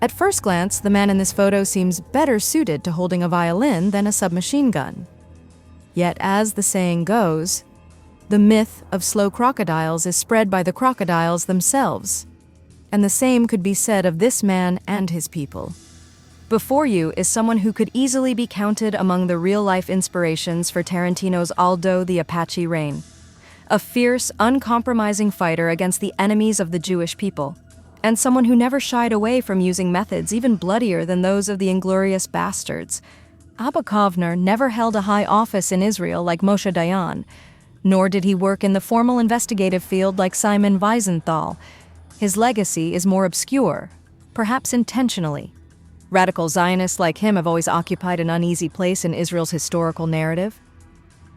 At first glance, the man in this photo seems better suited to holding a violin than a submachine gun. Yet, as the saying goes, the myth of slow crocodiles is spread by the crocodiles themselves. And the same could be said of this man and his people. Before you is someone who could easily be counted among the real-life inspirations for Tarantino's Aldo the Apache reign. A fierce, uncompromising fighter against the enemies of the Jewish people, and someone who never shied away from using methods even bloodier than those of the Inglourious Basterds. Abba Kovner never held a high office in Israel like Moshe Dayan, nor did he work in the formal investigative field like Simon Wiesenthal. His legacy is more obscure, perhaps intentionally. Radical Zionists like him have always occupied an uneasy place in Israel's historical narrative.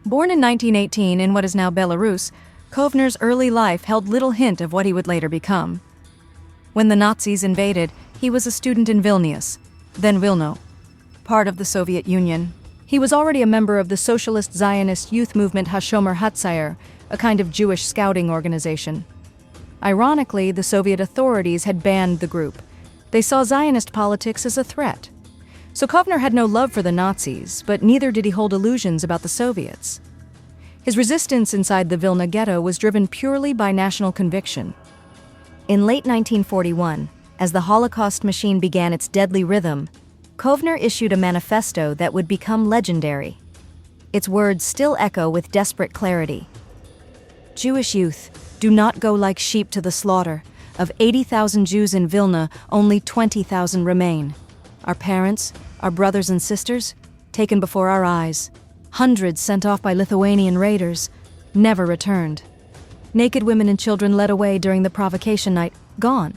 Born in 1918 in what is now Belarus, Kovner's early life held little hint of what he would later become. When the Nazis invaded, he was a student in Vilnius, then Vilna, part of the Soviet Union. He was already a member of the socialist Zionist youth movement Hashomer Hatzair, a kind of Jewish scouting organization. Ironically, the Soviet authorities had banned the group. They saw Zionist politics as a threat. So Kovner had no love for the Nazis, but neither did he hold illusions about the Soviets. His resistance inside the Vilna ghetto was driven purely by national conviction. In late 1941, as the Holocaust machine began its deadly rhythm, Kovner issued a manifesto that would become legendary. Its words still echo with desperate clarity. Jewish youth, do not go like sheep to the slaughter. Of 80,000 Jews in Vilna, only 20,000 remain. Our parents, our brothers and sisters, taken before our eyes. Hundreds sent off by Lithuanian raiders, never returned. Naked women and children led away during the provocation night, gone.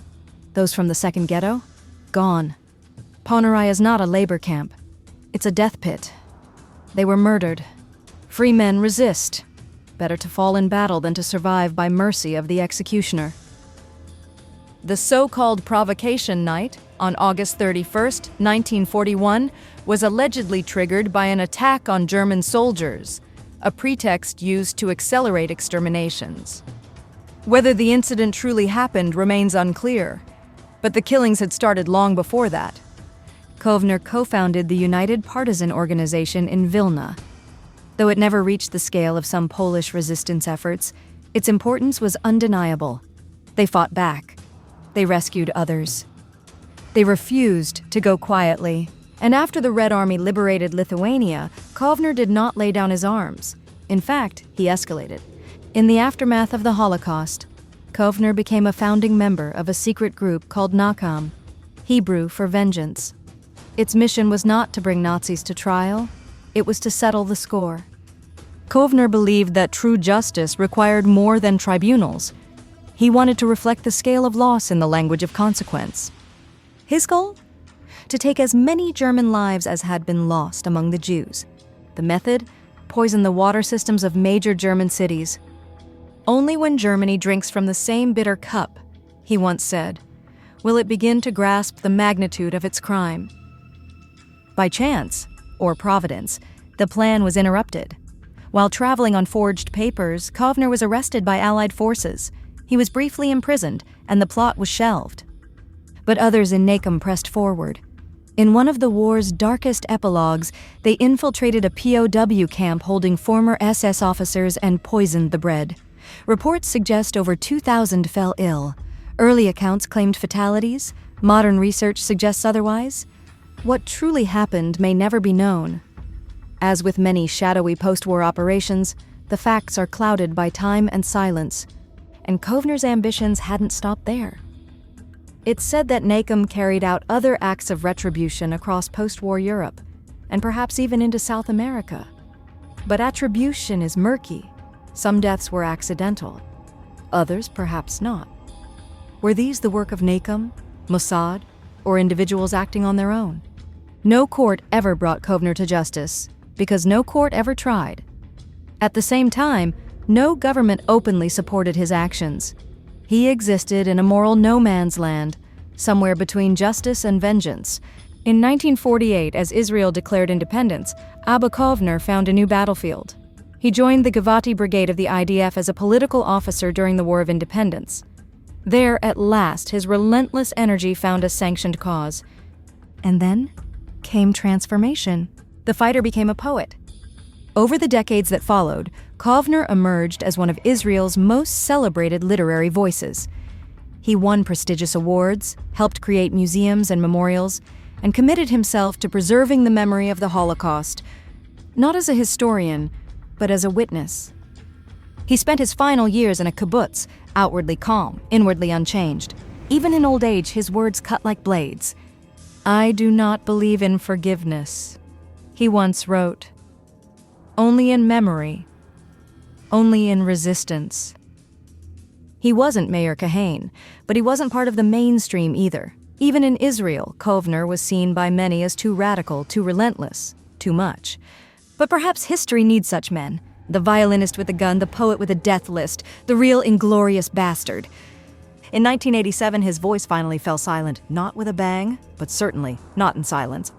Those from the second ghetto, gone. Ponerai is not a labor camp. It's a death pit. They were murdered. Free men resist. Better to fall in battle than to survive by mercy of the executioner. The so-called provocation night, on August 31st, 1941, was allegedly triggered by an attack on German soldiers, a pretext used to accelerate exterminations. Whether the incident truly happened remains unclear, but the killings had started long before that. Kovner co-founded the United Partisan organization in Vilna. Though it never reached the scale of some Polish resistance efforts, its importance was undeniable. They fought back. They rescued others. They refused to go quietly. And after the Red Army liberated Lithuania, Kovner did not lay down his arms. In fact, he escalated. In the aftermath of the Holocaust, Kovner became a founding member of a secret group called Nakam, Hebrew for vengeance. Its mission was not to bring Nazis to trial, it was to settle the score. Kovner believed that true justice required more than tribunals. He wanted to reflect the scale of loss in the language of consequence. His goal? To take as many German lives as had been lost among the Jews. The method? Poison the water systems of major German cities. Only when Germany drinks from the same bitter cup, he once said, will it begin to grasp the magnitude of its crime. By chance, or providence, the plan was interrupted. While traveling on forged papers, Kovner was arrested by Allied forces. He was briefly imprisoned, and the plot was shelved. But others in Nakam pressed forward. In one of the war's darkest epilogues, they infiltrated a POW camp holding former SS officers and poisoned the bread. Reports suggest over 2,000 fell ill. Early accounts claimed fatalities. Modern research suggests otherwise. What truly happened may never be known. As with many shadowy post-war operations, the facts are clouded by time and silence. And Kovner's ambitions hadn't stopped there. It's said that Nakam carried out other acts of retribution across post-war Europe, and perhaps even into South America. But attribution is murky. Some deaths were accidental. Others perhaps not. Were these the work of Nakam, Mossad, or individuals acting on their own? No court ever brought Kovner to justice, because no court ever tried. At the same time, no government openly supported his actions. He existed in a moral no man's land, somewhere between justice and vengeance. In 1948, as Israel declared independence, Abba Kovner found a new battlefield. He joined the Givati Brigade of the IDF as a political officer during the War of Independence. There, at last, his relentless energy found a sanctioned cause. And then came transformation. The fighter became a poet. Over the decades that followed, Kovner emerged as one of Israel's most celebrated literary voices. He won prestigious awards, helped create museums and memorials, and committed himself to preserving the memory of the Holocaust, not as a historian, but as a witness. He spent his final years in a kibbutz, outwardly calm, inwardly unchanged. Even in old age, his words cut like blades. "I do not believe in forgiveness," he once wrote. "Only in memory. Only in resistance." He wasn't Meir Kahane, but he wasn't part of the mainstream either. Even in Israel, Kovner was seen by many as too radical, too relentless, too much. But perhaps history needs such men. The violinist with a gun, the poet with a death list, the real Inglourious Basterd. In 1987, his voice finally fell silent, not with a bang, but certainly not in silence.